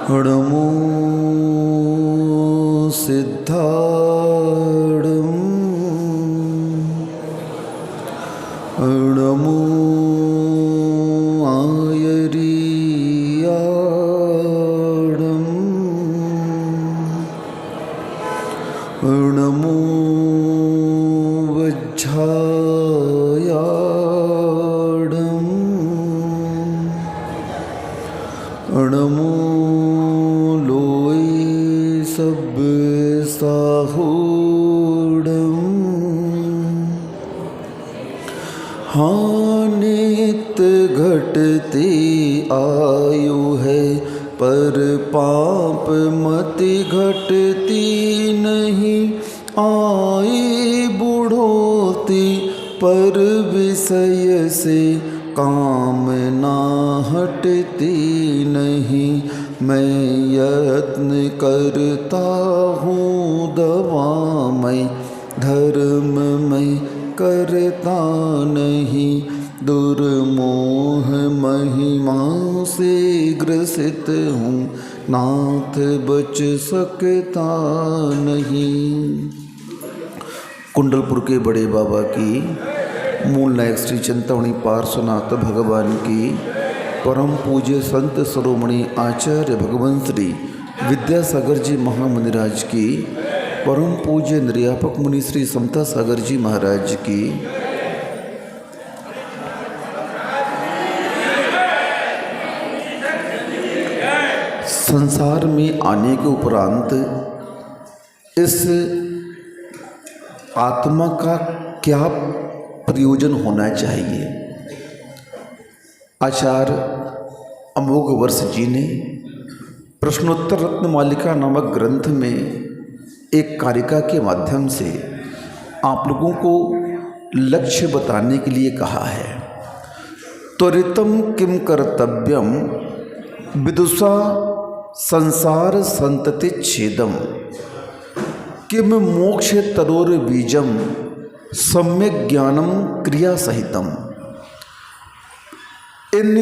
नमो सिद्धार्णं नमो आयर्याणं नमो वज्झायाणं नमो साहूडं हानित घटती आयु है पर पाप मति घटती नहीं। आई बुढ़ोती पर विषय से कामना हटती नहीं। मैं यत्न करता हूँ दवा मैं धर्म में करता नहीं। दुर्मोह महिमा से ग्रसित हूँ नाथ बच सकता नहीं। कुंडलपुर के बड़े बाबा की मूल नायक श्री चिंतामणि पार्श्वनाथ भगवान की परम पूज्य संत शिरोमणि आचार्य भगवान श्री विद्यासागर जी महामुनिराज की परम पूज्य निर्यापक मुनि श्री समता सागर जी महाराज की संसार में आने के उपरांत इस आत्मा का क्या प्रयोजन होना चाहिए। आचार्य अमोघ वर्ष जी ने प्रश्नोत्तर रत्नमालिका नामक ग्रंथ में एक कारिका के माध्यम से आप लोगों को लक्ष्य बताने के लिए कहा है। त्वरितम किम कर्तव्यम विदुषा संसार संतति छेदम किम मोक्ष तरोर बीजम सम्यक ज्ञानम क्रिया सहितम। इन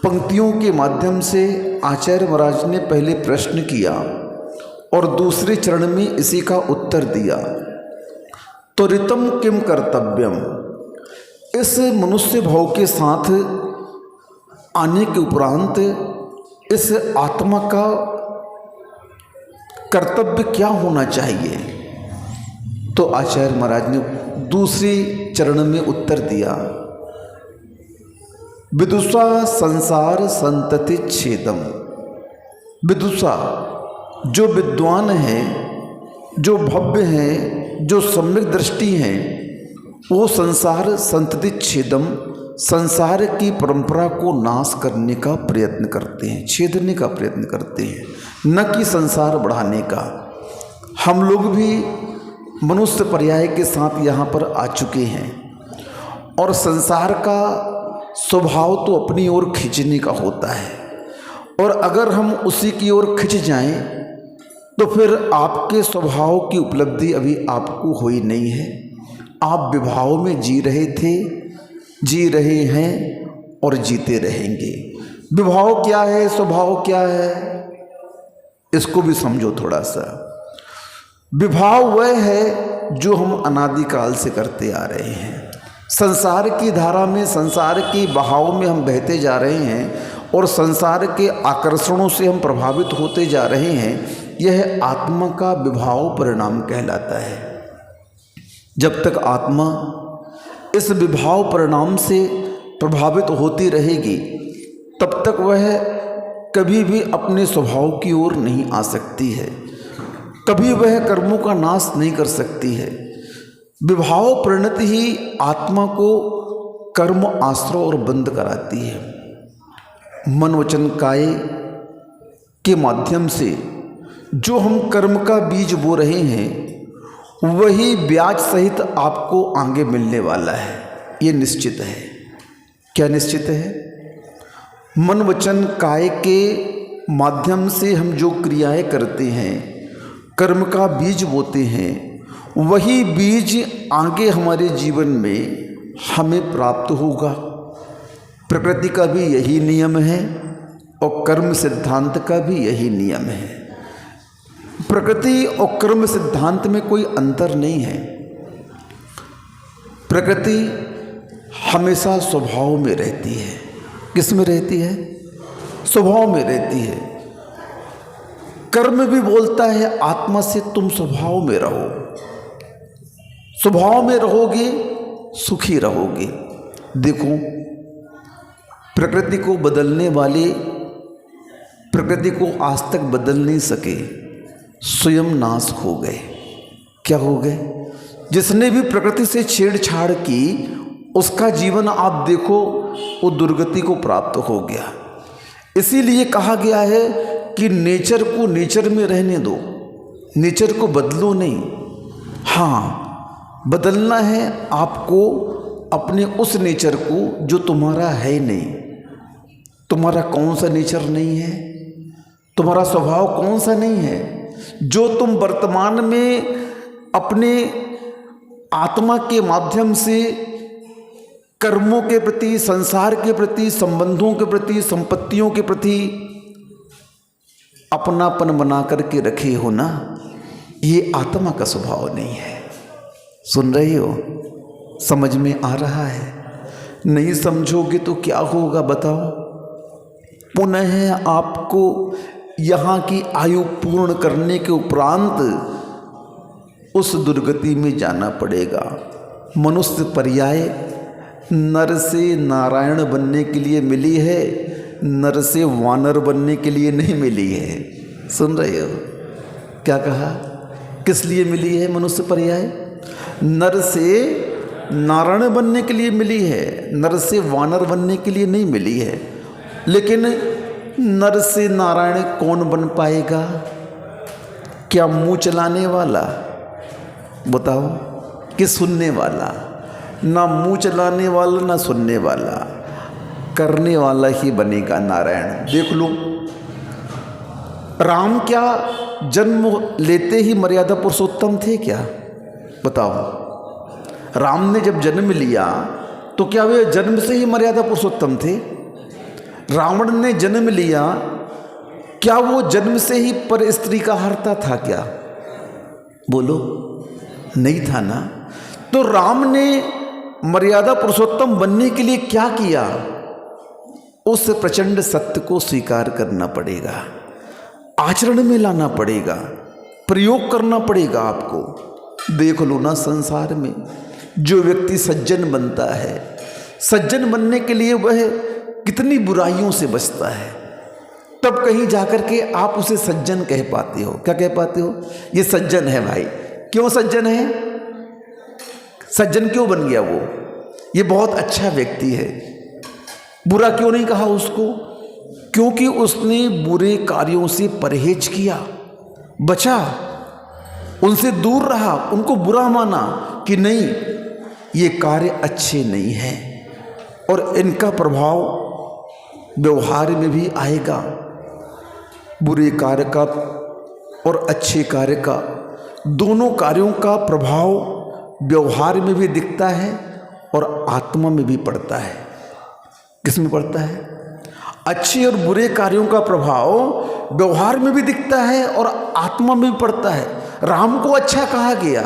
पंक्तियों के माध्यम से आचार्य महाराज ने पहले प्रश्न किया और दूसरे चरण में इसी का उत्तर दिया। त्वरितम किम कर्तव्यम, इस मनुष्य भाव के साथ आने के उपरांत इस आत्मा का कर्तव्य क्या होना चाहिए। तो आचार्य महाराज ने दूसरे चरण में उत्तर दिया, विदुषा संसार संतति छेदम। विदुषा जो विद्वान हैं, जो भव्य हैं, जो सम्यक दृष्टि हैं, वो संसार संतति छेदम, संसार की परंपरा को नाश करने का प्रयत्न करते हैं, छेदने का प्रयत्न करते हैं, न कि संसार बढ़ाने का। हम लोग भी मनुष्य पर्याय के साथ यहाँ पर आ चुके हैं और संसार का स्वभाव तो अपनी ओर खींचने का होता है, और अगर हम उसी की ओर खिंच जाएं तो फिर आपके स्वभाव की उपलब्धि अभी आपको हुई नहीं है। आप विभाव में जी रहे थे, जी रहे हैं और जीते रहेंगे। विभाव क्या है, स्वभाव क्या है, इसको भी समझो थोड़ा सा। विभाव वह है जो हम अनादिकाल से करते आ रहे हैं। संसार की धारा में, संसार की बहाव में हम बहते जा रहे हैं और संसार के आकर्षणों से हम प्रभावित होते जा रहे हैं। यह आत्मा का विभाव परिणाम कहलाता है। जब तक आत्मा इस विभाव परिणाम से प्रभावित होती रहेगी तब तक वह कभी भी अपने स्वभाव की ओर नहीं आ सकती है, कभी वह कर्मों का नाश नहीं कर सकती है। विभाव परिणति ही आत्मा को कर्म आश्रय और बंद कराती है। मन वचन काय के माध्यम से जो हम कर्म का बीज बो रहे हैं वही ब्याज सहित आपको आगे मिलने वाला है, ये निश्चित है। क्या निश्चित है? मन वचन काय के माध्यम से हम जो क्रियाएं करते हैं, कर्म का बीज बोते हैं, वही बीज आगे हमारे जीवन में हमें प्राप्त होगा। प्रकृति का भी यही नियम है और कर्म सिद्धांत का भी यही नियम है। प्रकृति और कर्म सिद्धांत में कोई अंतर नहीं है। प्रकृति हमेशा स्वभाव में रहती है। किस में रहती है? स्वभाव में रहती है। कर्म भी बोलता है आत्मा से तुम स्वभाव में रहो, स्वभाव में रहोगे सुखी रहोगे। देखो, प्रकृति को बदलने वाले प्रकृति को आज तक बदल नहीं सके, स्वयं नाश हो गए। क्या हो गए? जिसने भी प्रकृति से छेड़छाड़ की उसका जीवन आप देखो वो दुर्गति को प्राप्त हो गया। इसीलिए कहा गया है कि नेचर को नेचर में रहने दो, नेचर को बदलो नहीं। हाँ, बदलना है आपको अपने उस नेचर को जो तुम्हारा है नहीं। तुम्हारा कौन सा नेचर नहीं है? तुम्हारा स्वभाव कौन सा नहीं है? जो तुम वर्तमान में अपने आत्मा के माध्यम से कर्मों के प्रति, संसार के प्रति, संबंधों के प्रति, संपत्तियों के प्रति अपनापन बना करके रखे हो ना, ये आत्मा का स्वभाव नहीं है। सुन रही हो? समझ में आ रहा है? नहीं समझोगे तो क्या होगा बताओ? पुनः आपको यहाँ की आयु पूर्ण करने के उपरांत उस दुर्गति में जाना पड़ेगा। मनुष्य पर्याय नर से नारायण बनने के लिए मिली है, नर से वानर बनने के लिए नहीं मिली है। सुन रहे हो? क्या कहा? किस लिए मिली है मनुष्य पर्याय? नर से नारायण बनने के लिए मिली है, नर से वानर बनने के लिए नहीं मिली है। लेकिन नर से नारायण कौन बन पाएगा? क्या मुंह चलाने वाला? बताओ, कि सुनने वाला? ना मुंह चलाने वाला ना सुनने वाला, करने वाला ही बनेगा नारायण। देख लो, राम क्या जन्म लेते ही मर्यादा पुरुषोत्तम थे क्या? बताओ, राम ने जब जन्म लिया तो क्या वे जन्म से ही मर्यादा पुरुषोत्तम थे? रावण ने जन्म लिया, क्या वो जन्म से ही पर स्त्री का हरता था क्या? बोलो, नहीं था ना। तो राम ने मर्यादा पुरुषोत्तम बनने के लिए क्या किया? उस प्रचंड सत्य को स्वीकार करना पड़ेगा, आचरण में लाना पड़ेगा, प्रयोग करना पड़ेगा आपको। देख लो ना, संसार में जो व्यक्ति सज्जन बनता है, सज्जन बनने के लिए वह कितनी बुराइयों से बचता है, तब कहीं जाकर के आप उसे सज्जन कह पाते हो। क्या कह पाते हो? ये सज्जन है भाई। क्यों सज्जन है? सज्जन क्यों बन गया वो? ये बहुत अच्छा व्यक्ति है। बुरा क्यों नहीं कहा उसको? क्योंकि उसने बुरे कार्यों से परहेज किया, बचा, उनसे दूर रहा, उनको बुरा माना कि नहीं, ये कार्य अच्छे नहीं हैं और इनका प्रभाव व्यवहार में भी आएगा। बुरे कार्य का और अच्छे कार्य का, दोनों कार्यों का प्रभाव व्यवहार में भी दिखता है और आत्मा में भी पड़ता है। किस में पड़ता है? अच्छे और बुरे कार्यों का प्रभाव व्यवहार में भी दिखता है और आत्मा में भी पड़ता है। राम को अच्छा कहा गया।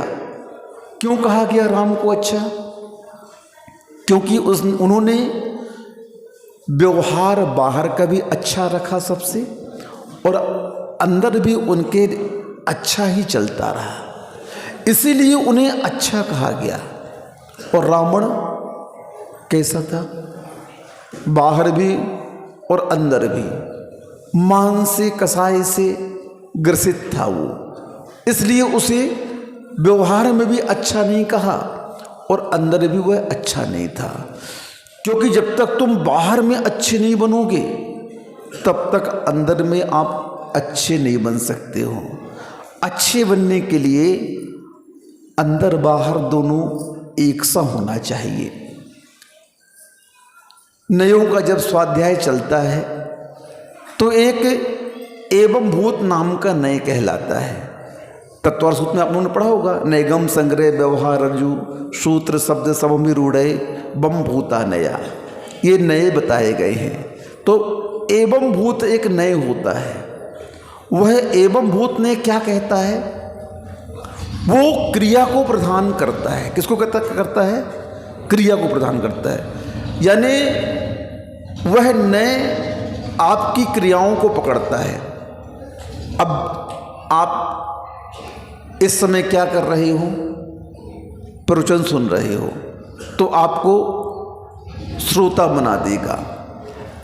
क्यों कहा गया राम को अच्छा? क्योंकि उन्होंने व्यवहार बाहर का भी अच्छा रखा सबसे, और अंदर भी उनके अच्छा ही चलता रहा, इसीलिए उन्हें अच्छा कहा गया। और रावण कैसा था? बाहर भी और अंदर भी मान से, कसाई से ग्रसित था वो, इसलिए उसे व्यवहार में भी अच्छा नहीं कहा और अंदर भी वह अच्छा नहीं था। क्योंकि जब तक तुम बाहर में अच्छे नहीं बनोगे तब तक अंदर में आप अच्छे नहीं बन सकते हो। अच्छे बनने के लिए अंदर बाहर दोनों एक सा होना चाहिए। नयों का जब स्वाध्याय चलता है तो एक एवं भूत नाम का नय कहलाता है। तत्वार्थ सूत्र में आप लोगों ने पढ़ा होगा, नैगम संग्रह व्यवहार रज्जु सूत्र शब्द सब में रूढ़ बम भूता नया। ये नए बताए गए हैं। तो एवं भूत एक नए होता है, वह एवं भूत ने क्या कहता है, वो क्रिया को प्रदान करता है। किसको करता है? क्रिया को प्रदान करता है, यानी वह नए आपकी क्रियाओं को पकड़ता है। अब आप इस समय क्या कर रहे हो? प्रवचन सुन रहे हो, तो आपको श्रोता बना देगा।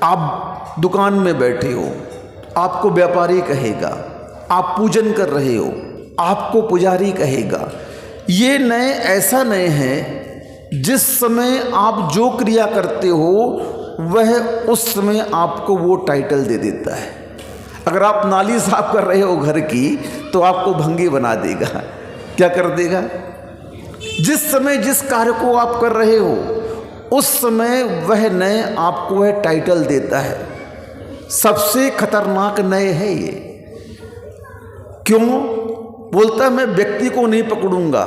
आप दुकान में बैठे हो, आपको व्यापारी कहेगा। आप पूजन कर रहे हो, आपको पुजारी कहेगा। ये नए ऐसा नए हैं जिस समय आप जो क्रिया करते हो वह उस समय आपको वो टाइटल दे देता है। अगर आप नाली साफ कर रहे हो घर की, तो आपको भंगी बना देगा। क्या कर देगा? जिस समय जिस कार्य को आप कर रहे हो उस समय वह नए आपको वह टाइटल देता है। सबसे खतरनाक नए है ये। क्यों? बोलता है मैं व्यक्ति को नहीं पकड़ूंगा,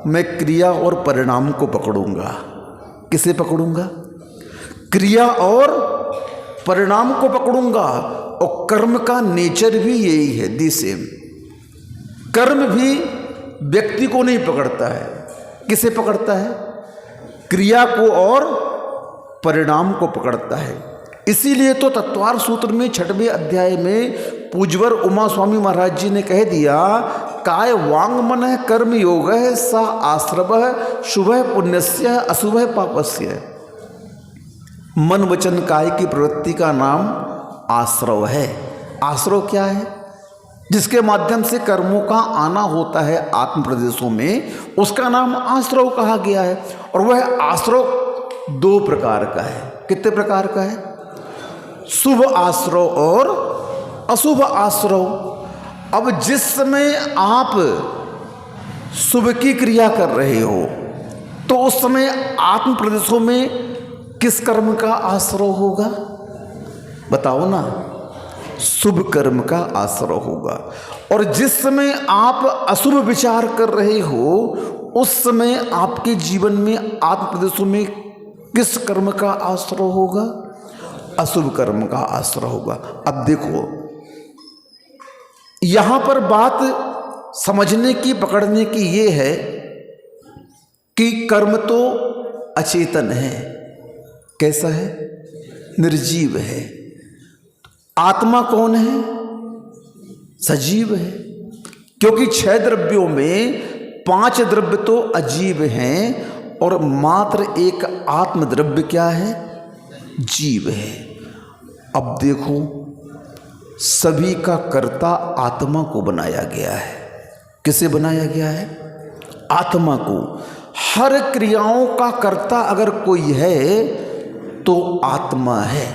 मैं क्रिया और परिणाम को पकड़ूंगा। किसे पकड़ूंगा? क्रिया और परिणाम को पकड़ूंगा। और कर्म का नेचर भी यही है, दी सेम। कर्म भी व्यक्ति को नहीं पकड़ता है। किसे पकड़ता है? क्रिया को और परिणाम को पकड़ता है। इसीलिए तो तत्वार सूत्र में 6वें अध्याय में पूज्यवर उमा स्वामी महाराज जी ने कह दिया, काय वांग मन कर्म योग है सा आश्रव शुभ पुण्यस्य अशुभ पापस्य। मन वचन काय की प्रवृत्ति का नाम आश्रव है। आश्रव क्या है? जिसके माध्यम से कर्मों का आना होता है आत्म प्रदेशों में, उसका नाम आश्रव कहा गया है। और वह आश्रव 2 प्रकार का है। कितने प्रकार का है? शुभ आश्रव और अशुभ आश्रव। अब जिस समय आप शुभ की क्रिया कर रहे हो तो उस समय आत्म प्रदेशों में किस कर्म का आश्रव होगा? बताओ ना। शुभ कर्म का आश्रय होगा। और जिस समय आप अशुभ विचार कर रहे हो उस समय आपके जीवन में आत्म प्रदेशों में किस कर्म का आश्रय होगा? अशुभ कर्म का आश्रय होगा। अब देखो, यहां पर बात समझने की, पकड़ने की ये है कि कर्म तो अचेतन है। कैसा है? निर्जीव है। आत्मा कौन है? सजीव है। क्योंकि 6 द्रव्यों में 5 द्रव्य तो अजीव हैं और मात्र एक आत्म द्रव्य क्या है? जीव है। अब देखो, सभी का कर्ता आत्मा को बनाया गया है। किसे बनाया गया है? आत्मा को। हर क्रियाओं का कर्ता अगर कोई है तो आत्मा है।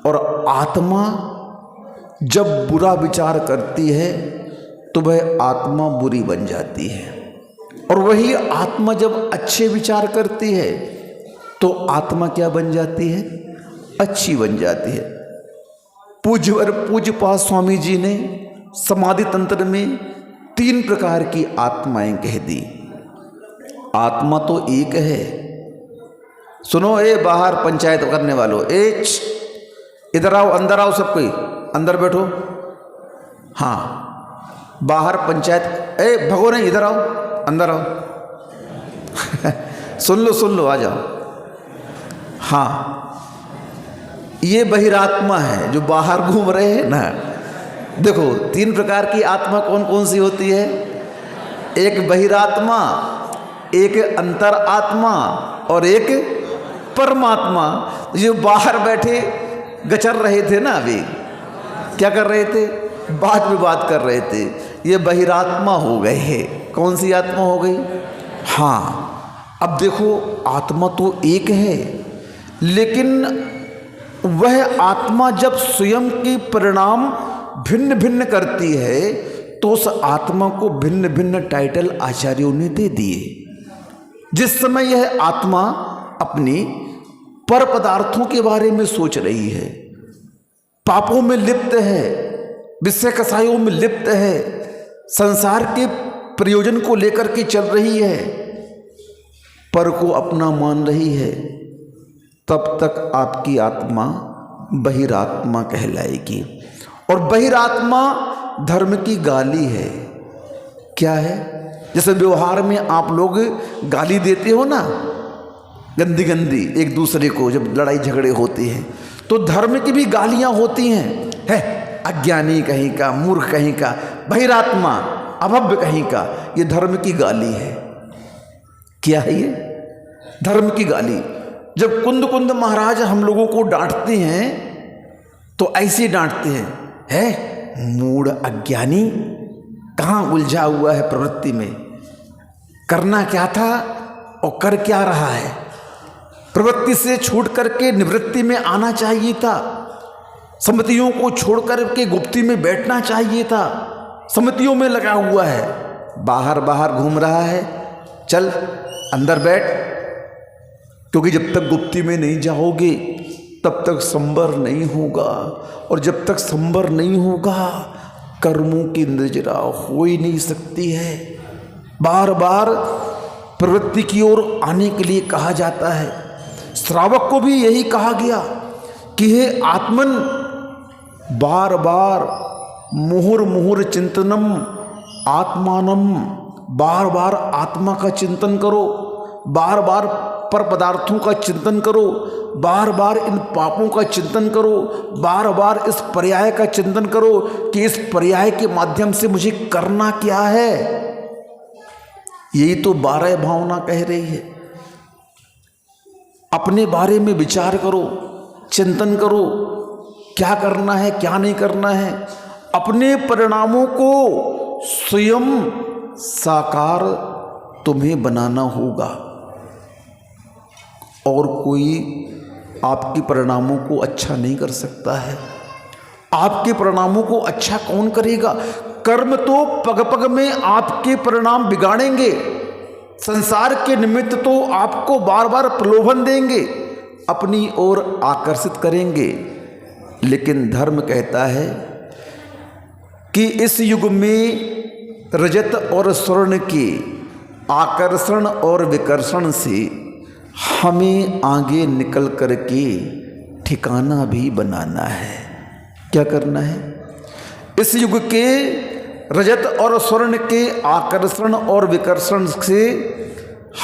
और आत्मा जब बुरा विचार करती है तो वह आत्मा बुरी बन जाती है, और वही आत्मा जब अच्छे विचार करती है तो आत्मा क्या बन जाती है? अच्छी बन जाती है। पूज्यपाद स्वामी जी ने समाधि तंत्र में 3 प्रकार की आत्माएं कह दी। आत्मा तो एक है। सुनो, ए बाहर पंचायत करने वालों, इधर आओ, अंदर आओ, सब कोई अंदर बैठो। हाँ, बाहर पंचायत, भगो नहीं, इधर आओ, अंदर आओ। सुन लो, आ जाओ। हाँ, ये बहिरात्मा है जो बाहर घूम रहे हैं ना। देखो, 3 प्रकार की आत्मा कौन कौन सी होती है? एक बहिरात्मा, एक अंतर आत्मा और एक परमात्मा। जो बाहर बैठे गचर रहे थे ना, अभी क्या कर रहे थे? बात विवाद कर रहे थे। ये बहिरात्मा हो गए हैं। कौन सी आत्मा हो गई? हाँ, अब देखो, आत्मा तो एक है, लेकिन वह आत्मा जब स्वयं के परिणाम भिन्न भिन्न करती है तो उस आत्मा को भिन्न भिन्न टाइटल आचार्यों ने दे दिए। जिस समय यह आत्मा अपनी पर पदार्थों के बारे में सोच रही है, पापों में लिप्त है, विषय कसायों में लिप्त है, संसार के प्रयोजन को लेकर के चल रही है, पर को अपना मान रही है, तब तक आपकी आत्मा बहिरात्मा कहलाएगी। और बहिरात्मा धर्म की गाली है। क्या है? जैसे व्यवहार में आप लोग गाली देते हो ना, गंदी गंदी एक दूसरे को, जब लड़ाई झगड़े होते हैं तो धर्म की भी गालियां होती हैं। है अज्ञानी कहीं का, मूर्ख कहीं का, बहिरात्मा, अभव्य कहीं का, ये धर्म की गाली है। क्या है ये? धर्म की गाली। जब कुंद कुंद महाराज हम लोगों को डांटते हैं तो ऐसे डांटते हैं, है मूढ़ अज्ञानी, कहाँ उलझा हुआ है प्रवृत्ति में, करना क्या था और कर क्या रहा है, प्रवृत्ति से छूट करके निवृत्ति में आना चाहिए था, सम्मतियों को छोड़ करके गुप्ती में बैठना चाहिए था, सम्मतियों में लगा हुआ है, बाहर बाहर घूम रहा है, चल अंदर बैठ, क्योंकि जब तक गुप्ती में नहीं जाओगे तब तक संबर नहीं होगा, और जब तक संबर नहीं होगा कर्मों की निर्जरा हो ही नहीं सकती है। बार बार प्रवृत्ति की ओर आने के लिए कहा जाता है। श्रावक को भी यही कहा गया कि हे आत्मन, बार बार मुहुर मुहुर चिंतनम आत्मानम, बार बार आत्मा का चिंतन करो, बार बार पर पदार्थों का चिंतन करो, बार बार इन पापों का चिंतन करो, बार बार इस पर्याय का चिंतन करो कि इस पर्याय के माध्यम से मुझे करना क्या है। यही तो 12 भावना कह रही है। अपने बारे में विचार करो, चिंतन करो, क्या करना है क्या नहीं करना है। अपने परिणामों को स्वयं साकार तुम्हें बनाना होगा, और कोई आपके परिणामों को अच्छा नहीं कर सकता है। आपके परिणामों को अच्छा कौन करेगा? कर्म तो पग पग में आपके परिणाम बिगाड़ेंगे, संसार के निमित्त तो आपको बार बार प्रलोभन देंगे, अपनी ओर आकर्षित करेंगे। लेकिन धर्म कहता है कि इस युग में रजत और स्वर्ण के आकर्षण और विकर्षण से हमें आगे निकल करके ठिकाना भी बनाना है। क्या करना है? इस युग के रजत और स्वर्ण के आकर्षण और विकर्षण से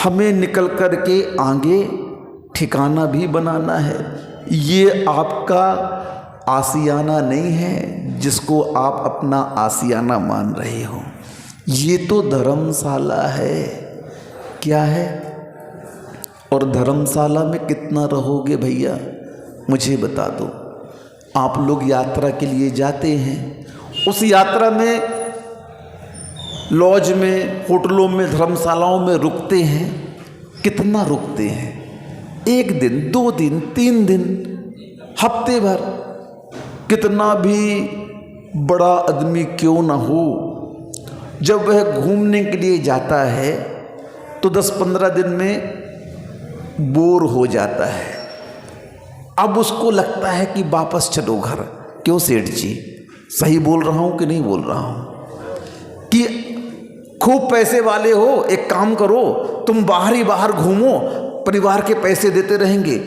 हमें निकल करके आगे ठिकाना भी बनाना है। ये आपका आशियाना नहीं है जिसको आप अपना आशियाना मान रहे हो, ये तो धर्मशाला है। क्या है? और धर्मशाला में कितना रहोगे भैया, मुझे बता दो। आप लोग यात्रा के लिए जाते हैं, उस यात्रा में लॉज में, होटलों में, धर्मशालाओं में रुकते हैं, कितना रुकते हैं? 1 दिन, 2 दिन, 3 दिन, हफ्ते भर। कितना भी बड़ा आदमी क्यों ना हो, जब वह घूमने के लिए जाता है तो 10-15 दिन में बोर हो जाता है। अब उसको लगता है कि वापस चलो घर। क्यों सेठ जी? सही बोल रहा हूँ कि नहीं बोल रहा हूँ? कि खूब पैसे वाले हो, एक काम करो, तुम बाहर ही बाहर घूमो, परिवार के पैसे देते रहेंगे,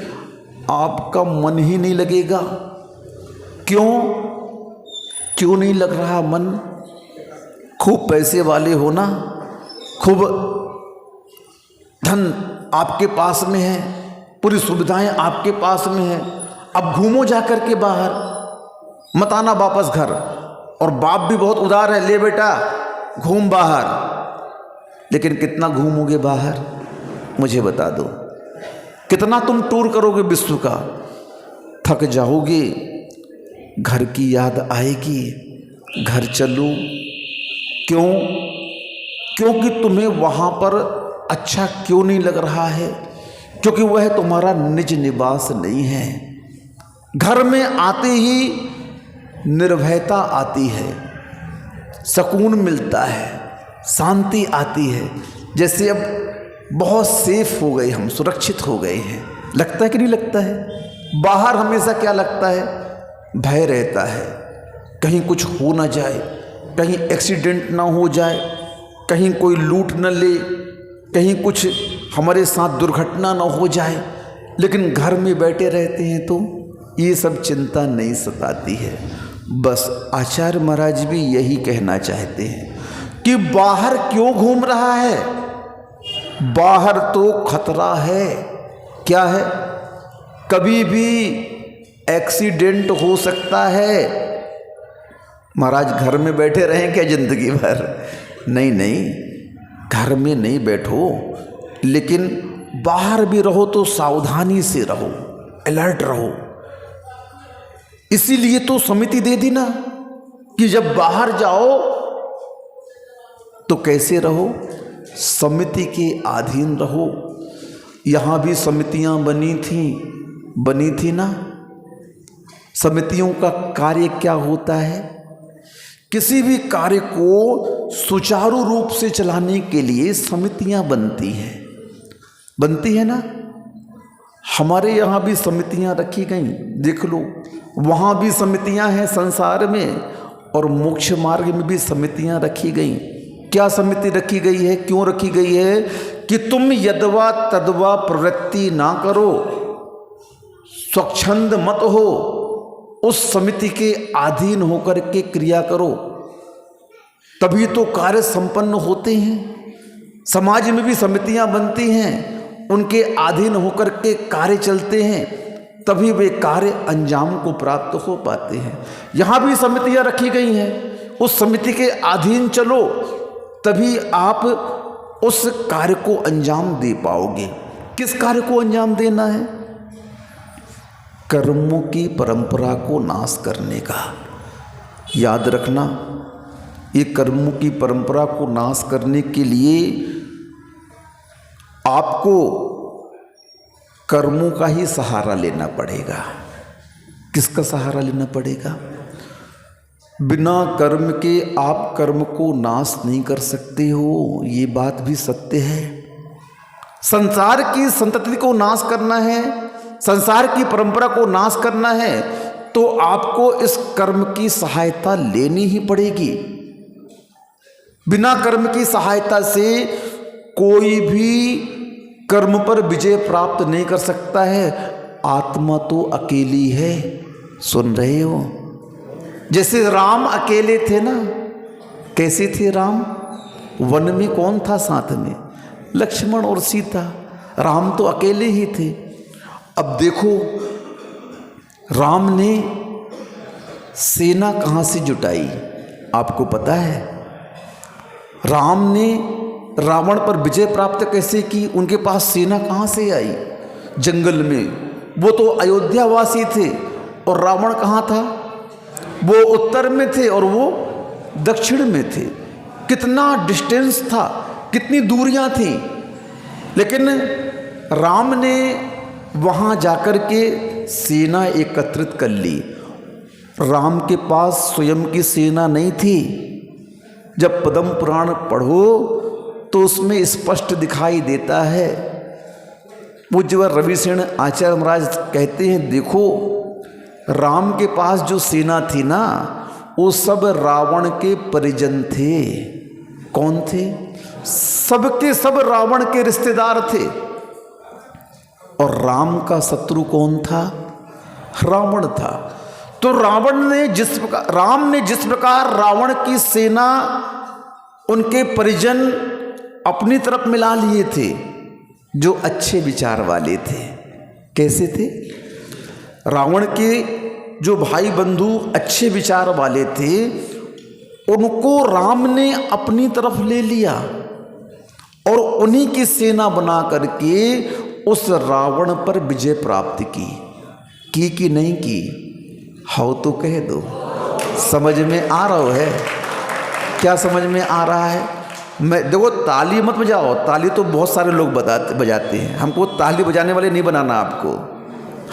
आपका मन ही नहीं लगेगा। क्यों नहीं लग रहा मन? खूब पैसे वाले हो ना, खूब धन आपके पास में है, पूरी सुविधाएं आपके पास में है, अब घूमो जा कर के बाहर, मत आना वापस घर। और बाप भी बहुत उदार है, ले बेटा घूम बाहर। लेकिन कितना घूमोगे बाहर, मुझे बता दो? कितना तुम टूर करोगे विश्व का? थक जाओगे, घर की याद आएगी, घर चलो। क्योंकि तुम्हें वहाँ पर अच्छा क्यों नहीं लग रहा है? क्योंकि वह तुम्हारा निज निवास नहीं है। घर में आते ही निर्भयता आती है, सुकून मिलता है, शांति आती है, जैसे अब बहुत सेफ हो गए हम, सुरक्षित हो गए हैं। लगता है कि नहीं लगता है? बाहर हमेशा क्या लगता है? भय रहता है, कहीं कुछ हो ना जाए, कहीं एक्सीडेंट ना हो जाए, कहीं कोई लूट न ले, कहीं कुछ हमारे साथ दुर्घटना ना हो जाए। लेकिन घर में बैठे रहते हैं तो ये सब चिंता नहीं सताती है। बस आचार्य महाराज भी यही कहना चाहते हैं कि बाहर क्यों घूम रहा है, बाहर तो खतरा है। क्या है? कभी भी एक्सीडेंट हो सकता है। महाराज घर में बैठे रहें क्या जिंदगी भर? नहीं नहीं, घर में नहीं बैठो, लेकिन बाहर भी रहो तो सावधानी से रहो, अलर्ट रहो। इसीलिए तो समिति दे दी ना कि जब बाहर जाओ तो कैसे रहो, समिति के अधीन रहो। यहां भी समितियां बनी थी ना। समितियों का कार्य क्या होता है? किसी भी कार्य को सुचारू रूप से चलाने के लिए समितियां बनती है ना। हमारे यहाँ भी समितियां रखी गई, देख लो। वहाँ भी समितियां हैं संसार में, और मोक्ष मार्ग में भी समितियां रखी गई। क्या समिति रखी गई है, क्यों रखी गई है? कि तुम यदवा तदवा प्रवृत्ति ना करो, स्वच्छंद मत हो, उस समिति के अधीन होकर के क्रिया करो, तभी तो कार्य संपन्न होते हैं। समाज में भी समितियां बनती हैं, उनके अधीन होकर के कार्य चलते हैं, तभी वे कार्य अंजाम को प्राप्त हो पाते हैं। यहाँ भी समितियां रखी गई हैं, उस समिति के अधीन चलो, तभी आप उस कार्य को अंजाम दे पाओगे। किस कार्य को अंजाम देना है? कर्मों की परंपरा को नाश करने का। याद रखना, ये कर्मों की परंपरा को नाश करने के लिए आपको कर्मों का ही सहारा लेना पड़ेगा। किसका सहारा लेना पड़ेगा? बिना कर्म के आप कर्म को नाश नहीं कर सकते हो, ये बात भी सत्य है। संसार की संतति को नाश करना है, संसार की परंपरा को नाश करना है, तो आपको इस कर्म की सहायता लेनी ही पड़ेगी। बिना कर्म की सहायता से कोई भी कर्म पर विजय प्राप्त नहीं कर सकता है। आत्मा तो अकेली है, सुन रहे हो? जैसे राम अकेले थे ना। कैसे थे राम? वन में कौन था साथ में? लक्ष्मण और सीता। राम तो अकेले ही थे। अब देखो, राम ने सेना कहाँ से जुटाई, आपको पता है? राम ने रावण पर विजय प्राप्त कैसे की? उनके पास सेना कहाँ से आई? जंगल में। वो तो अयोध्यावासी थे, और रावण कहाँ था? वो उत्तर में थे और वो दक्षिण में थे। कितना डिस्टेंस था, कितनी दूरियां थी। लेकिन राम ने वहाँ जाकर के सेना एकत्रित कर ली। राम के पास स्वयं की सेना नहीं थी। जब पद्म पुराण पढ़ो तो उसमें स्पष्ट दिखाई देता है। पूज्य रविशरण आचार्य महाराज कहते हैं, देखो राम के पास जो सेना थी ना, वो सब रावण के परिजन थे। कौन थे? सबके सब रावण के रिश्तेदार थे। और राम का शत्रु कौन था? रावण था। तो राम ने जिस प्रकार रावण की सेना, उनके परिजन अपनी तरफ मिला लिए थे, जो अच्छे विचार वाले थे। कैसे थे? रावण के जो भाई बंधु अच्छे विचार वाले थे, उनको राम ने अपनी तरफ ले लिया और उन्हीं की सेना बना करके उस रावण पर विजय प्राप्त की कि नहीं की? हो तो कह दो। समझ में आ रहा है? क्या समझ में आ रहा है? मैं देखो, ताली मत बजाओ। ताली तो बहुत सारे लोग बजाते हैं। हमको ताली बजाने वाले नहीं बनाना आपको।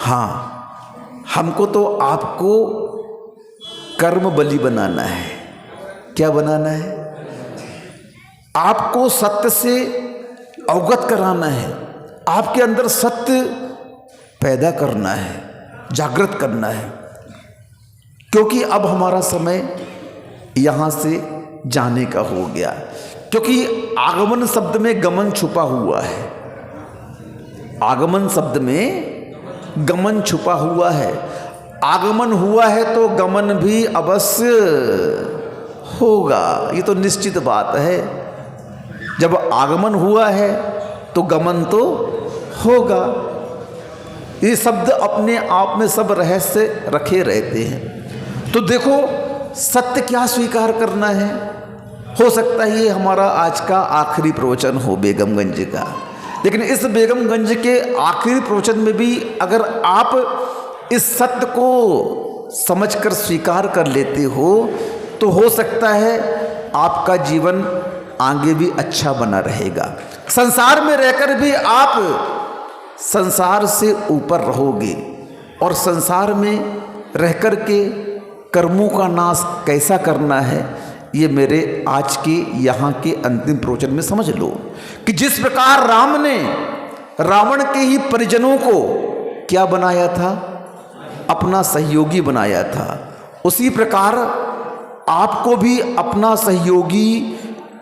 हाँ, हमको तो आपको कर्म बलि बनाना है। क्या बनाना है? आपको सत्य से अवगत कराना है, आपके अंदर सत्य पैदा करना है, जागृत करना है। क्योंकि अब हमारा समय यहाँ से जाने का हो गया, क्योंकि आगमन शब्द में गमन छुपा हुआ है। आगमन शब्द में गमन छुपा हुआ है, आगमन हुआ है तो गमन भी अवश्य होगा, ये तो निश्चित बात है। जब आगमन हुआ है तो गमन तो होगा। ये शब्द अपने आप में सब रहस्य रखे रहते हैं। तो देखो सत्य क्या स्वीकार करना है। हो सकता है ये हमारा आज का आखिरी प्रवचन हो बेगमगंज का, लेकिन इस बेगमगंज के आखिरी प्रवचन में भी अगर आप इस सत्य को समझकर स्वीकार कर लेते हो तो हो सकता है आपका जीवन आगे भी अच्छा बना रहेगा। संसार में रहकर भी आप संसार से ऊपर रहोगे और संसार में रहकर के कर्मों का नाश कैसा करना है ये मेरे आज के यहाँ के अंतिम प्रवचन में समझ लो कि जिस प्रकार राम ने रावण के ही परिजनों को क्या बनाया था, अपना सहयोगी बनाया था, उसी प्रकार आपको भी अपना सहयोगी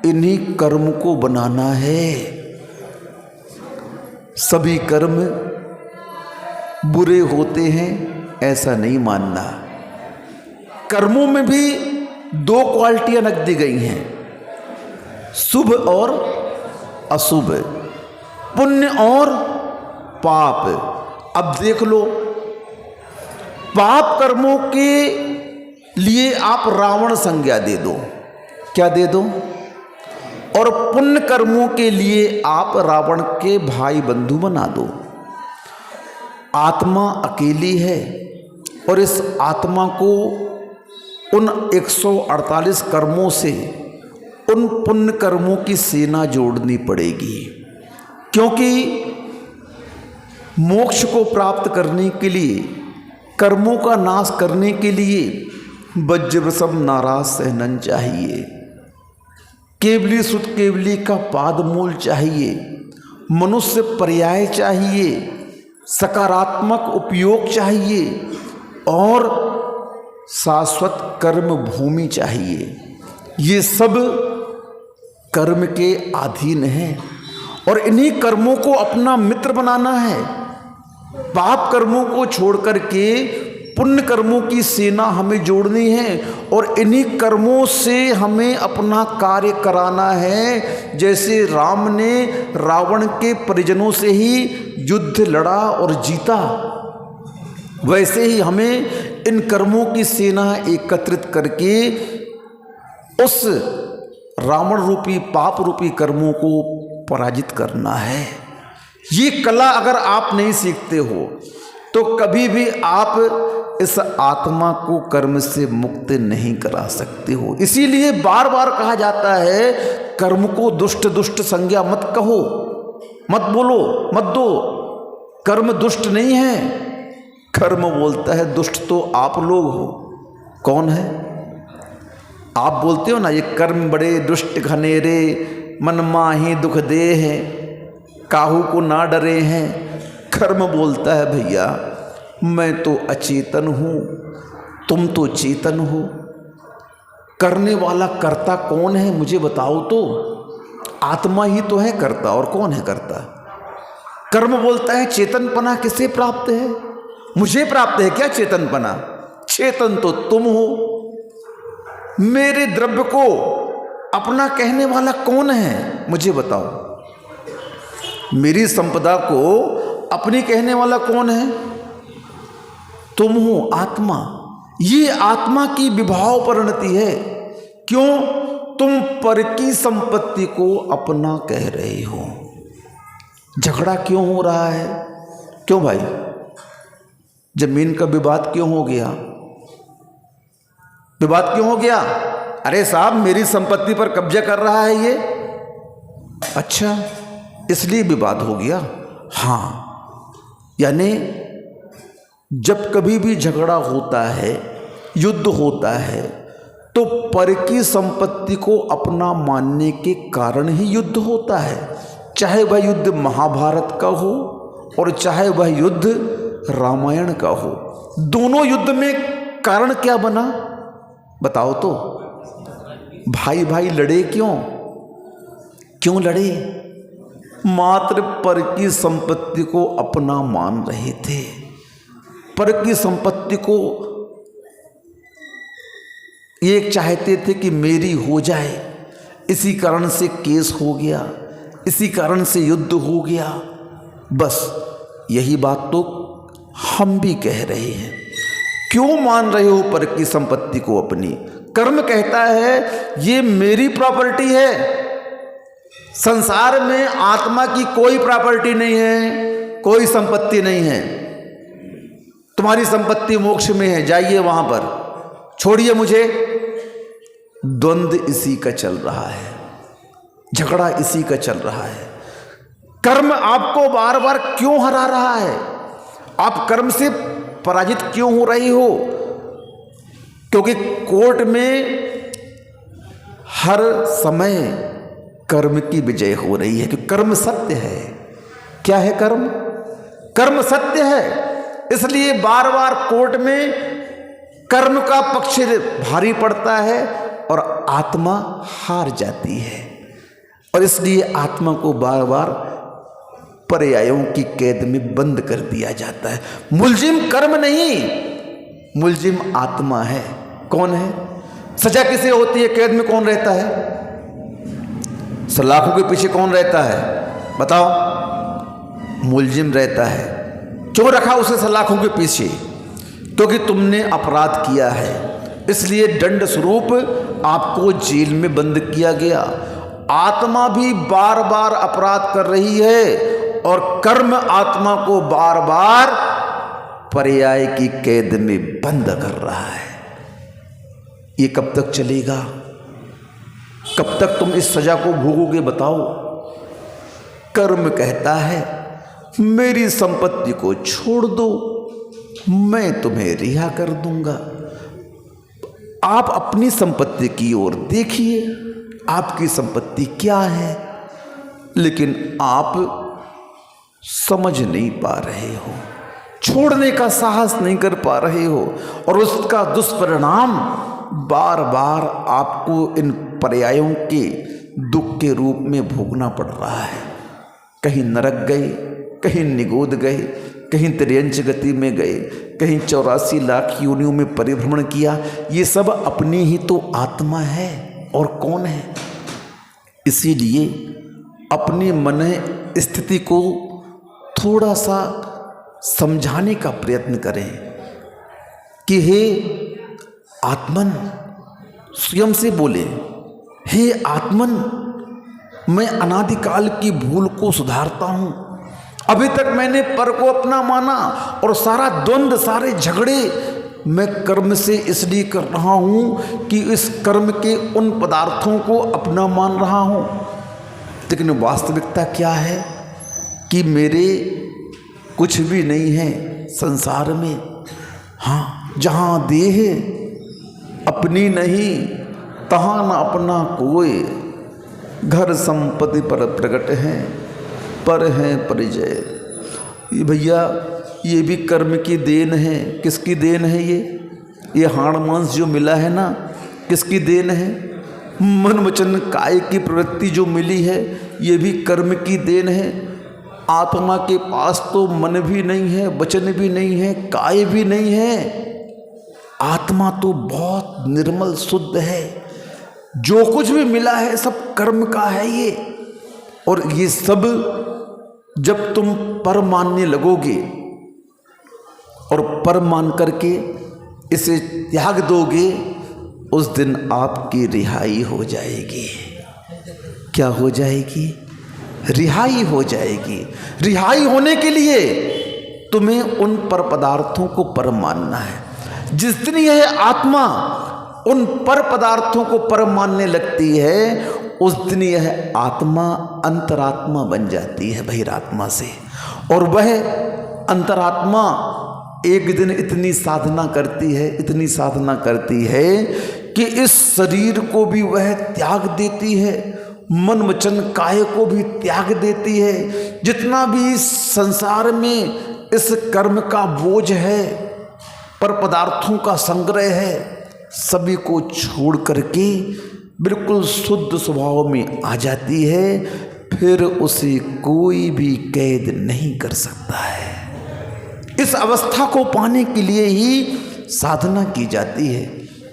इन्हीं कर्म को बनाना है। सभी कर्म बुरे होते हैं ऐसा नहीं मानना। कर्मों में भी दो क्वालिटियां रख दी गई हैं, शुभ और अशुभ, पुण्य और पाप। अब देख लो, पाप कर्मों के लिए आप रावण संज्ञा दे दो, क्या दे दो, और पुण्य कर्मों के लिए आप रावण के भाई बंधु बना दो। आत्मा अकेली है और इस आत्मा को उन 148 कर्मों से उन पुण्य कर्मों की सेना जोड़नी पड़ेगी, क्योंकि मोक्ष को प्राप्त करने के लिए, कर्मों का नाश करने के लिए वज्रवसम नाराज सहनन चाहिए, केवली सुत केवली का पादमूल चाहिए, मनुष्य पर्याय चाहिए, सकारात्मक उपयोग चाहिए और शाश्वत कर्म भूमि चाहिए। ये सब कर्म के अधीन है और इन्हीं कर्मों को अपना मित्र बनाना है। पाप कर्मों को छोड़ करके पुण्य कर्मों की सेना हमें जोड़नी है और इन्हीं कर्मों से हमें अपना कार्य कराना है। जैसे राम ने रावण के परिजनों से ही युद्ध लड़ा और जीता, वैसे ही हमें इन कर्मों की सेना एकत्रित करके उस रावण रूपी पाप रूपी कर्मों को पराजित करना है। ये कला अगर आप नहीं सीखते हो तो कभी भी आप इस आत्मा को कर्म से मुक्त नहीं करा सकते हो। इसीलिए बार बार कहा जाता है कर्म को दुष्ट दुष्ट संज्ञा मत कहो, मत बोलो, मत दो। कर्म दुष्ट नहीं है, कर्म बोलता है दुष्ट तो आप लोग हो। कौन है? आप बोलते हो ना ये कर्म बड़े दुष्ट घनेरे, मन माही दुख दे हैं, काहू को ना डरे हैं। कर्म बोलता है भैया मैं तो अचेतन हूँ, तुम तो चेतन हो। करने वाला कर्ता कौन है मुझे बताओ तो। आत्मा ही तो है कर्ता, और कौन है कर्ता? कर्म बोलता है चेतनपना किसे प्राप्त है? मुझे प्राप्त है क्या चेतनपना? चेतन तो तुम हो। मेरे द्रव्य को अपना कहने वाला कौन है मुझे बताओ। मेरी संपदा को अपनी कहने वाला कौन है? तुम हो, आत्मा। ये आत्मा की विभाव परिणति है। क्यों? तुम पर की संपत्ति को अपना कह रहे हो। झगड़ा क्यों हो रहा है? क्यों भाई? जमीन का विवाद क्यों हो गया? विवाद क्यों हो गया? अरे साहब मेरी संपत्ति पर कब्जा कर रहा है ये। अच्छा, इसलिए विवाद हो गया। हाँ, यानी जब कभी भी झगड़ा होता है, युद्ध होता है, तो पर की संपत्ति को अपना मानने के कारण ही युद्ध होता है। चाहे वह युद्ध महाभारत का हो और चाहे वह युद्ध रामायण का हो। दोनों युद्ध में कारण क्या बना बताओ तो। भाई भाई लड़े क्यों? क्यों लड़े? मात्र पर की संपत्ति को अपना मान रहे थे। पर की संपत्ति को ये चाहते थे कि मेरी हो जाए, इसी कारण से केस हो गया, इसी कारण से युद्ध हो गया। बस यही बात तो हम भी कह रहे हैं। क्यों मान रहे हो पर की संपत्ति को अपनी? कर्म कहता है ये मेरी प्रॉपर्टी है। संसार में आत्मा की कोई प्रॉपर्टी नहीं है, कोई संपत्ति नहीं है। तुम्हारी संपत्ति मोक्ष में है, जाइए वहां पर, छोड़िए मुझे। द्वंद्व इसी का चल रहा है, झगड़ा इसी का चल रहा है। कर्म आपको बार बार क्यों हरा रहा है? आप कर्म से पराजित क्यों हो रही हो? क्योंकि कोर्ट में हर समय कर्म की विजय हो रही है, कि कर्म सत्य है। क्या है कर्म? कर्म सत्य है, इसलिए बार बार कोर्ट में कर्म का पक्ष भारी पड़ता है और आत्मा हार जाती है। और इसलिए आत्मा को बार बार पर्यायों की कैद में बंद कर दिया जाता है। मुलजिम कर्म नहीं, मुलजिम आत्मा है। कौन है? सजा किसे होती है? कैद में कौन रहता है? सलाखों के पीछे कौन रहता है? बताओ। मुलजिम रहता है। क्यों रखा उसे सलाखों के पीछे? क्योंकि तुमने अपराध किया है, इसलिए दंड स्वरूप आपको जेल में बंद किया गया। आत्मा भी बार बार अपराध कर रही है और कर्म आत्मा को बार बार पर्याय की कैद में बंद कर रहा है। ये कब तक चलेगा? कब तक तुम इस सजा को भोगोगे? बताओ। कर्म कहता है मेरी संपत्ति को छोड़ दो, मैं तुम्हें रिहा कर दूंगा। आप अपनी संपत्ति की ओर देखिए, आपकी संपत्ति क्या है, लेकिन आप समझ नहीं पा रहे हो, छोड़ने का साहस नहीं कर पा रहे हो, और उसका दुष्परिणाम बार बार आपको इन पर्यायों के दुख के रूप में भोगना पड़ रहा है। कहीं नरक गए, कहीं निगोद गए, कहीं त्रियंच गति में गए, कहीं 84 लाख योनियों में परिभ्रमण किया। ये सब अपनी ही तो आत्मा है, और कौन है? इसीलिए अपनी मन स्थिति को थोड़ा सा समझाने का प्रयत्न करें कि हे आत्मन, स्वयं से बोले, हे आत्मन, मैं अनादिकाल की भूल को सुधारता हूँ। अभी तक मैंने पर को अपना माना, और सारा द्वंद्व, सारे झगड़े मैं कर्म से इसलिए कर रहा हूँ कि इस कर्म के उन पदार्थों को अपना मान रहा हूँ। लेकिन वास्तविकता क्या है कि मेरे कुछ भी नहीं है संसार में। हाँ, जहाँ देह अपनी नहीं, तहाँ न अपना कोई। घर संपत्ति पर प्रकट है, पर है परिचय। ये भैया, ये भी कर्म की देन है। किसकी देन है ये हाड़ मांस जो मिला है ना, किसकी देन है? मन वचन काय की प्रवृत्ति जो मिली है, ये भी कर्म की देन है। आत्मा के पास तो मन भी नहीं है, वचन भी नहीं है, काय भी नहीं है। आत्मा तो बहुत निर्मल शुद्ध है। जो कुछ भी मिला है सब कर्म का है ये। और ये सब जब तुम पर मानने लगोगे और पर मान करके इसे त्याग दोगे, उस दिन आपकी रिहाई हो जाएगी। क्या हो जाएगी? रिहाई हो जाएगी। रिहाई होने के लिए तुम्हें उन पर पदार्थों को पर मानना है। जिस दिन यह आत्मा उन पर पदार्थों को पर मानने लगती है, उस दिन यह आत्मा अंतरात्मा बन जाती है बहिरात्मा से। और वह अंतरात्मा एक दिन इतनी साधना करती है, इतनी साधना करती है कि इस शरीर को भी वह त्याग देती है, मन वचन काय को भी त्याग देती है। जितना भी इस संसार में इस कर्म का बोझ है, पर पदार्थों का संग्रह है, सभी को छोड़ करके बिल्कुल शुद्ध स्वभाव में आ जाती है। फिर उसे कोई भी कैद नहीं कर सकता है। इस अवस्था को पाने के लिए ही साधना की जाती है,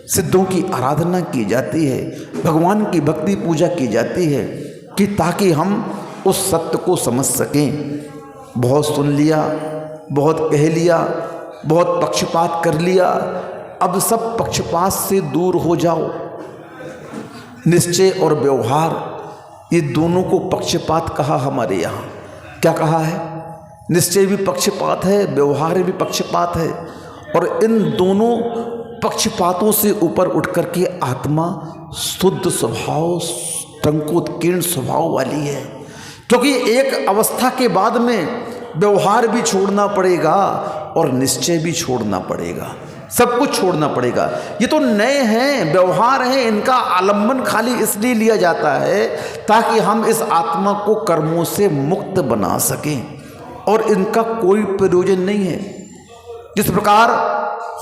सिद्धों की आराधना की जाती है, भगवान की भक्ति पूजा की जाती है, कि ताकि हम उस सत्य को समझ सकें। बहुत सुन लिया, बहुत कह लिया, बहुत पक्षपात कर लिया, अब सब पक्षपात से दूर हो जाओ। निश्चय और व्यवहार, ये दोनों को पक्षपात कहा हमारे यहाँ। क्या कहा है? निश्चय भी पक्षपात है, व्यवहार भी पक्षपात है। और इन दोनों पक्षपातों से ऊपर उठ करके आत्मा शुद्ध स्वभाव, टंकोत्कीर्ण स्वभाव वाली है। क्योंकि एक अवस्था के बाद में व्यवहार भी छोड़ना पड़ेगा और निश्चय भी छोड़ना पड़ेगा, सब कुछ छोड़ना पड़ेगा। ये तो नए हैं, व्यवहार हैं, इनका आलंबन खाली इसलिए लिया जाता है ताकि हम इस आत्मा को कर्मों से मुक्त बना सकें, और इनका कोई प्रयोजन नहीं है। जिस प्रकार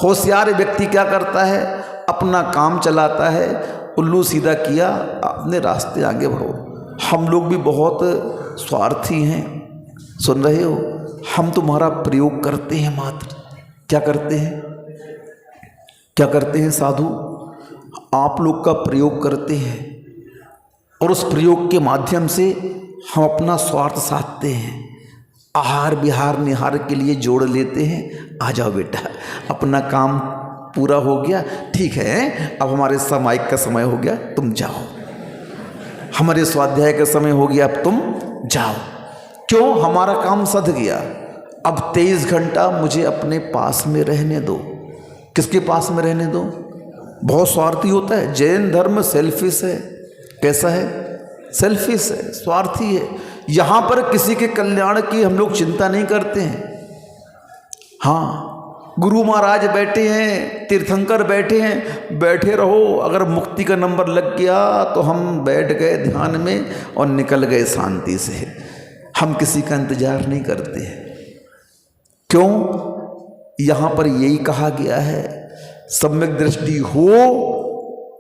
होशियार व्यक्ति क्या करता है, अपना काम चलाता है, उल्लू सीधा किया, अपने रास्ते आगे बढ़ो। हम लोग भी बहुत स्वार्थी हैं, सुन रहे हो? हम तुम्हारा प्रयोग करते हैं मात्र। क्या करते हैं? क्या करते हैं साधु? आप लोग का प्रयोग करते हैं, और उस प्रयोग के माध्यम से हम अपना स्वार्थ साधते हैं। आहार विहार निहार के लिए जोड़ लेते हैं। आ जाओ बेटा, अपना काम पूरा हो गया, ठीक है, अब हमारे सामायिक का समय हो गया, तुम जाओ। हमारे स्वाध्याय का समय हो गया, अब तुम जाओ। क्यों? हमारा काम सध गया। अब 23 घंटा मुझे अपने पास में रहने दो। किसके पास में रहने दो? बहुत स्वार्थी होता है। जैन धर्म सेल्फिश है। कैसा है? सेल्फिश है, स्वार्थी है। यहाँ पर किसी के कल्याण की हम लोग चिंता नहीं करते हैं। हाँ, गुरु महाराज बैठे हैं, तीर्थंकर बैठे हैं, बैठे रहो। अगर मुक्ति का नंबर लग गया तो हम बैठ गए ध्यान में और निकल गए शांति से। हम किसी का इंतजार नहीं करते हैं। क्यों? यहाँ पर यही कहा गया है, सम्यक दृष्टि हो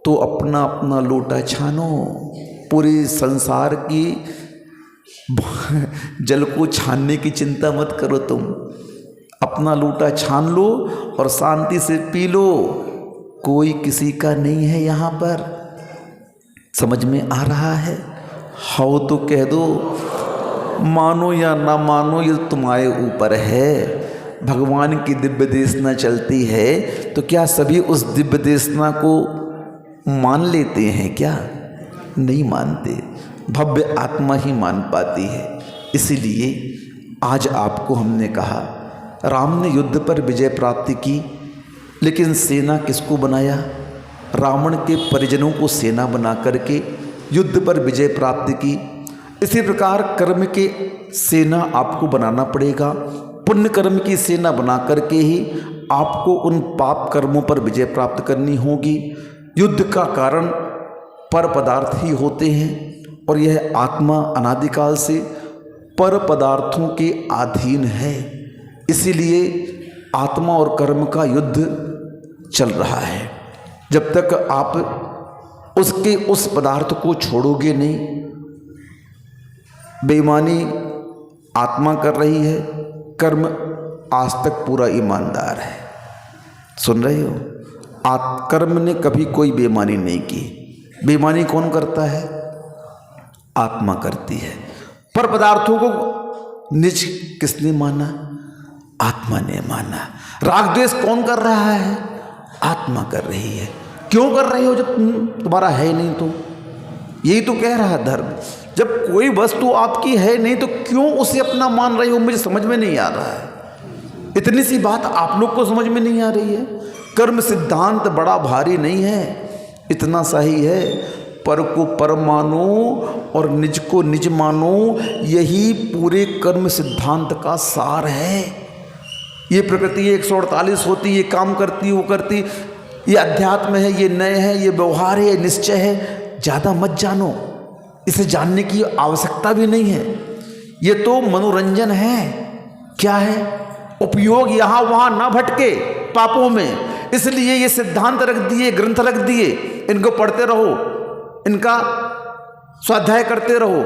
तो अपना अपना लोटा छानो। पूरे संसार की जल को छानने की चिंता मत करो, तुम अपना लोटा छान लो और शांति से पी लो। कोई किसी का नहीं है यहाँ पर। समझ में आ रहा है? हो तो कह दो, मानो या ना मानो ये तुम्हारे ऊपर है। भगवान की दिव्य देशना चलती है तो क्या सभी उस दिव्य देशना को मान लेते हैं? क्या नहीं मानते। भव्य आत्मा ही मान पाती है। इसीलिए आज आपको हमने कहा, राम ने युद्ध पर विजय प्राप्ति की, लेकिन सेना किसको बनाया? रावण के परिजनों को सेना बना करके युद्ध पर विजय प्राप्ति की। इसी प्रकार कर्म के सेना आपको बनाना पड़ेगा। पुण्य कर्म की सेना बना करके ही आपको उन पाप कर्मों पर विजय प्राप्त करनी होगी। युद्ध का कारण पर पदार्थ ही होते हैं, और यह आत्मा अनादिकाल से पर पदार्थों के अधीन है। इसीलिए आत्मा और कर्म का युद्ध चल रहा है। जब तक आप उसके उस पदार्थ को छोड़ोगे नहीं, बेईमानी आत्मा कर रही है, कर्म आज तक पूरा ईमानदार है। सुन रहे हो? कर्म ने कभी कोई बेईमानी नहीं की। बेईमानी कौन करता है? आत्मा करती है। पर पदार्थों को निज किसने माना? आत्मा ने माना। राग द्वेष कौन कर रहा है? आत्मा कर रही है। क्यों कर रही हो? जब तुम्हारा है नहीं तो। यही तो कह रहा है धर्म। जब कोई वस्तु आपकी है नहीं तो क्यों उसे अपना मान रही हो? मुझे समझ में नहीं आ रहा है। इतनी सी बात आप लोग को समझ में नहीं आ रही है। कर्म सिद्धांत बड़ा भारी नहीं है, इतना सा ही है, पर को पर मानो और निज को निज मानो। यही पूरे कर्म सिद्धांत का सार है। ये प्रकृति 148 होती, ये काम करती, वो करती, ये अध्यात्म है, ये नय है, ये व्यवहार है, ये निश्चय है। ज़्यादा मत जानो, इसे जानने की आवश्यकता भी नहीं है। ये तो मनोरंजन है। क्या है? उपयोग यहाँ वहाँ ना भटके पापों में। इसलिए ये सिद्धांत रख दिए, ग्रंथ रख दिए, इनको पढ़ते रहो, इनका स्वाध्याय करते रहो।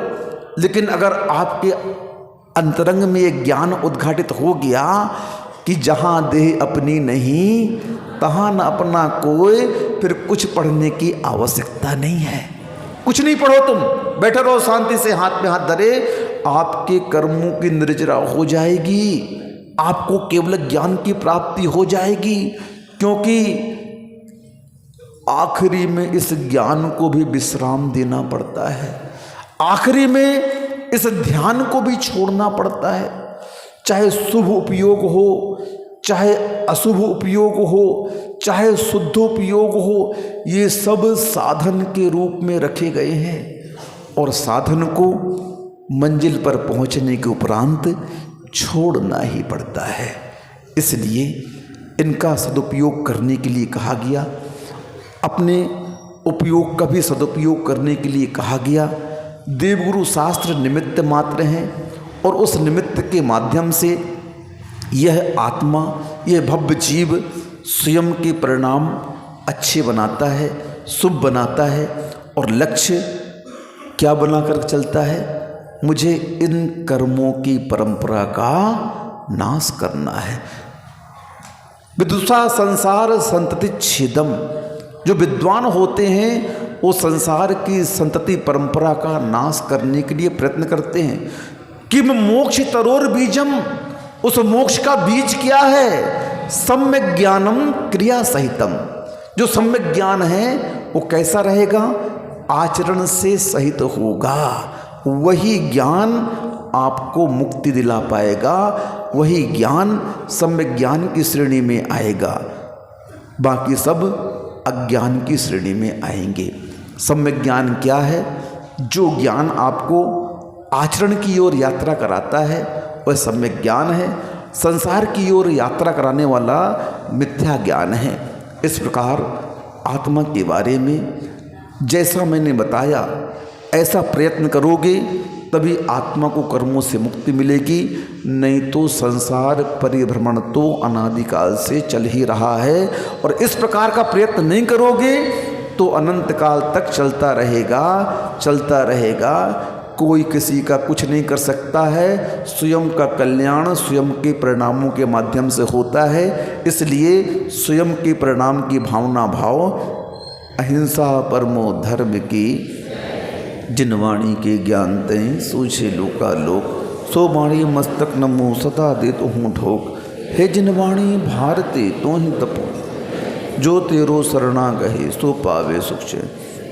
लेकिन अगर आपके अंतरंग में ये ज्ञान उद्घाटित हो गया कि जहाँ देह अपनी नहीं तहाँ न अपना कोई, फिर कुछ पढ़ने की आवश्यकता नहीं है। कुछ नहीं पढ़ो, तुम बैठे रहो शांति से हाथ में हाथ धरे, आपके कर्मों की निर्जरा हो जाएगी, आपको केवल ज्ञान की प्राप्ति हो जाएगी। क्योंकि आखिरी में इस ज्ञान को भी विश्राम देना पड़ता है, आखिरी में इस ध्यान को भी छोड़ना पड़ता है। चाहे शुभ उपयोग हो, चाहे अशुभ उपयोग हो, चाहे शुद्धोपयोग हो, ये सब साधन के रूप में रखे गए हैं और साधन को मंजिल पर पहुंचने के उपरांत छोड़ना ही पड़ता है। इसलिए इनका सदुपयोग करने के लिए कहा गया, अपने उपयोग का भी सदुपयोग करने के लिए कहा गया। देवगुरु शास्त्र निमित्त मात्र हैं और उस निमित्त के माध्यम से यह आत्मा, यह भव्य जीव स्वयं के परिणाम अच्छे बनाता है, शुभ बनाता है और लक्ष्य क्या बनाकर चलता है? मुझे इन कर्मों की परंपरा का नाश करना है। विदुषा संसार संतति छेदम, जो विद्वान होते हैं वो संसार की संतति परंपरा का नाश करने के लिए प्रयत्न करते हैं। किम मोक्ष तरोर बीजम, उस मोक्ष का बीज क्या है? सम्यक ज्ञानम क्रिया सहितम, जो सम्यक ज्ञान है वो कैसा रहेगा? आचरण से सहित होगा। वही ज्ञान आपको मुक्ति दिला पाएगा, वही ज्ञान सम्यक ज्ञान की श्रेणी में आएगा, बाकी सब अज्ञान की श्रेणी में आएंगे। सम्यक ज्ञान क्या है? जो ज्ञान आपको आचरण की ओर यात्रा कराता है वह सम्यक ज्ञान है। संसार की ओर यात्रा कराने वाला मिथ्या ज्ञान है। इस प्रकार आत्मा के बारे में जैसा मैंने बताया ऐसा प्रयत्न करोगे तभी आत्मा को कर्मों से मुक्ति मिलेगी, नहीं तो संसार परिभ्रमण तो अनादिकाल से चल ही रहा है और इस प्रकार का प्रयत्न नहीं करोगे तो अनंत काल तक चलता रहेगा। कोई किसी का कुछ नहीं कर सकता है, स्वयं का कल्याण स्वयं के परिणामों के माध्यम से होता है। इसलिए स्वयं के परिणाम की भावना भाव, अहिंसा परमो धर्म की, जिन वाणी के ज्ञान तय सूझे लोका लोक, सो वाणी मस्तक नमो सदा दे तो हूँ ठोक। हे जिन वाणी भारती तो ही तपो, जो तेरो शरणा गहे सो पावे सुख।